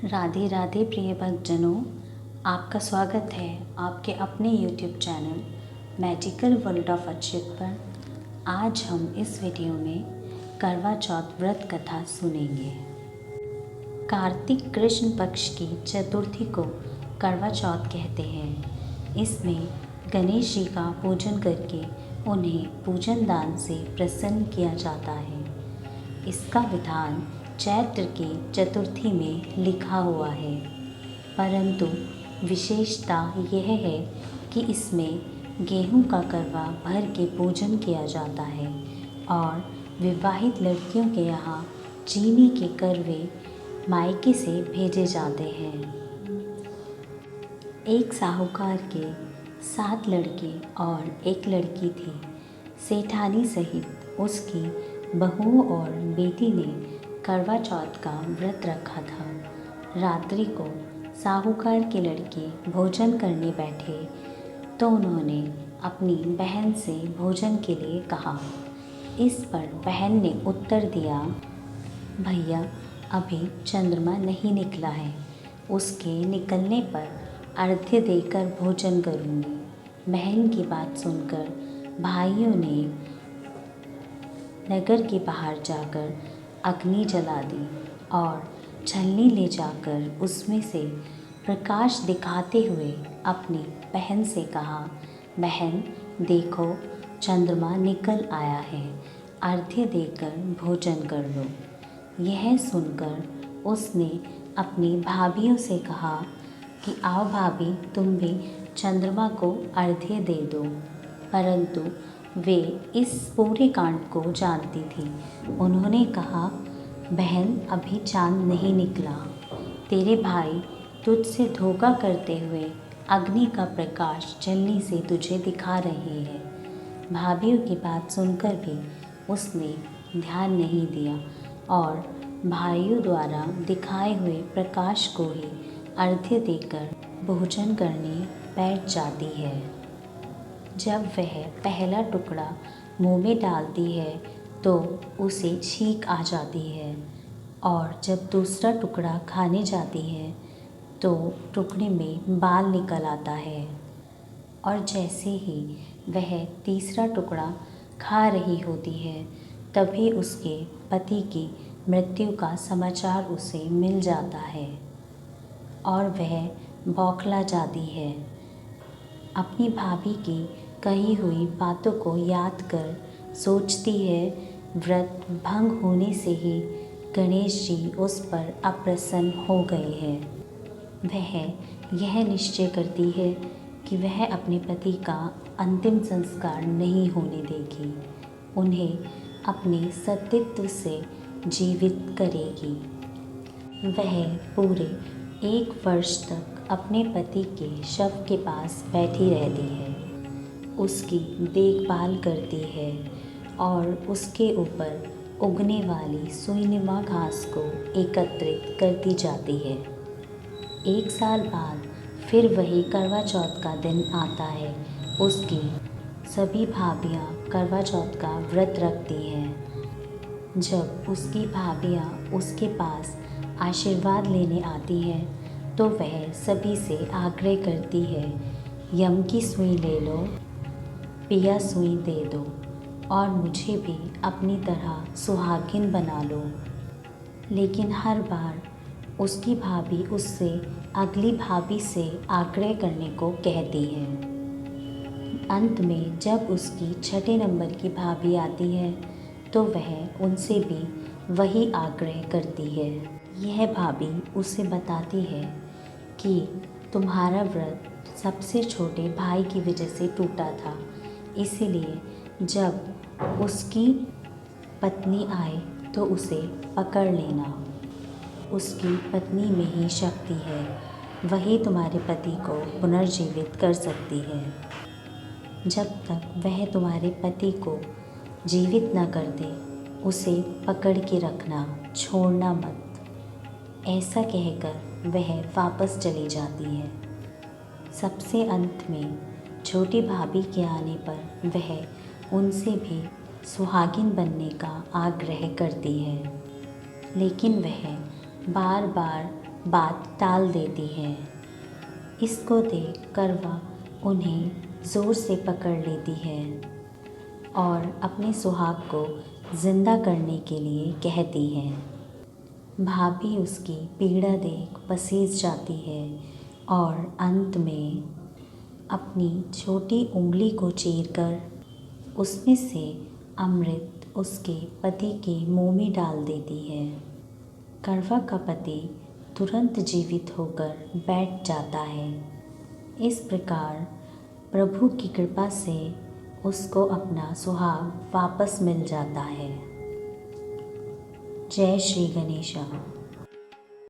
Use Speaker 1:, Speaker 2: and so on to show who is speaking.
Speaker 1: राधे राधे प्रिय भक्तजनों, आपका स्वागत है आपके अपने YouTube channel magical world of Achyut पर। आज हम इस वीडियो में करवा चौथ व्रत कथा सुनेंगे। कार्तिक कृष्ण पक्ष की चतुर्थी को करवा चौथ कहते हैं। इसमें गणेश जी का पूजन करके उन्हें पूजन दान से प्रसन्न किया जाता है। इसका विधान चैत्र की चतुर्थी में लिखा हुआ है, परंतु विशेषता यह है कि इसमें गेहूं का करवा भर के पूजन किया जाता है और विवाहित लड़कियों के यहाँ चीनी के करवे मायके से भेजे जाते हैं। एक साहूकार के 7 लड़के और एक लड़की थी। सेठानी सहित उसकी बहुओं और बेटी ने करवा चौथ का व्रत रखा था। रात्रि को साहूकार के लड़के भोजन करने बैठे तो उन्होंने अपनी बहन से भोजन के लिए कहा। इस पर बहन ने उत्तर दिया, भैया अभी चंद्रमा नहीं निकला है, उसके निकलने पर अर्घ्य देकर भोजन करूँगी। बहन की बात सुनकर भाइयों ने नगर के बाहर जाकर अग्नि जला दी और छलनी ले जाकर उसमें से प्रकाश दिखाते हुए अपनी बहन से कहा, बहन देखो चंद्रमा निकल आया है, अर्घ्य देकर भोजन कर लो। यह सुनकर उसने अपनी भाभियों से कहा कि आओ भाभी तुम भी चंद्रमा को अर्घ्य दे दो, परंतु वे इस पूरे कांड को जानती थी। उन्होंने कहा, बहन अभी चांद नहीं निकला, तेरे भाई तुझसे धोखा करते हुए अग्नि का प्रकाश छलनी से तुझे दिखा रहे हैं। भाभियों की बात सुनकर भी उसने ध्यान नहीं दिया और भाइयों द्वारा दिखाए हुए प्रकाश को ही अर्घ्य देकर भोजन करने बैठ जाती है। जब वह पहला टुकड़ा मुंह में डालती है तो उसे छींक आ जाती है और जब दूसरा टुकड़ा खाने जाती है तो टुकड़े में बाल निकल आता है और जैसे ही वह तीसरा टुकड़ा खा रही होती है तभी उसके पति की मृत्यु का समाचार उसे मिल जाता है और वह बौखला जाती है। अपनी भाभी की कही हुई बातों को याद कर सोचती है, व्रत भंग होने से ही गणेश जी उस पर अप्रसन्न हो गए हैं। वह यह निश्चय करती है कि वह अपने पति का अंतिम संस्कार नहीं होने देगी, उन्हें अपने सतीत्व से जीवित करेगी। वह पूरे 1 वर्ष तक अपने पति के शव के पास बैठी रहती है, उसकी देखभाल करती है और उसके ऊपर उगने वाली सुईनुमा घास को एकत्रित करती जाती है। 1 साल बाद फिर वही करवा चौथ का दिन आता है। उसकी सभी भाभियाँ करवा चौथ का व्रत रखती हैं। जब उसकी भाभियाँ उसके पास आशीर्वाद लेने आती हैं तो वह सभी से आग्रह करती है, यम की सुई ले लो, पिया सुई दे दो और मुझे भी अपनी तरह सुहागिन बना लो। लेकिन हर बार उसकी भाभी उससे अगली भाभी से आग्रह करने को कहती है। अंत में जब उसकी 6 नंबर की भाभी आती है तो वह उनसे भी वही आग्रह करती है। यह भाभी उसे बताती है कि तुम्हारा व्रत सबसे छोटे भाई की वजह से टूटा था, इसीलिए जब उसकी पत्नी आए तो उसे पकड़ लेना। उसकी पत्नी में ही शक्ति है, वही तुम्हारे पति को पुनर्जीवित कर सकती है। जब तक वह तुम्हारे पति को जीवित न कर दे उसे पकड़ के रखना, छोड़ना मत। ऐसा कहकर वह वापस चली जाती है। सबसे अंत में छोटी भाभी के आने पर वह उनसे भी सुहागिन बनने का आग्रह करती है, लेकिन वह बार बार बात टाल देती है। इसको देख करवा उन्हें ज़ोर से पकड़ लेती है और अपने सुहाग को जिंदा करने के लिए कहती है। भाभी उसकी पीड़ा देख पसीज जाती है और अंत में अपनी छोटी उंगली को चीरकर उसमें से अमृत उसके पति के मुंह में डाल देती है। करवा का पति तुरंत जीवित होकर बैठ जाता है। इस प्रकार प्रभु की कृपा से उसको अपना सुहाग वापस मिल जाता है। जय श्री गणेशा।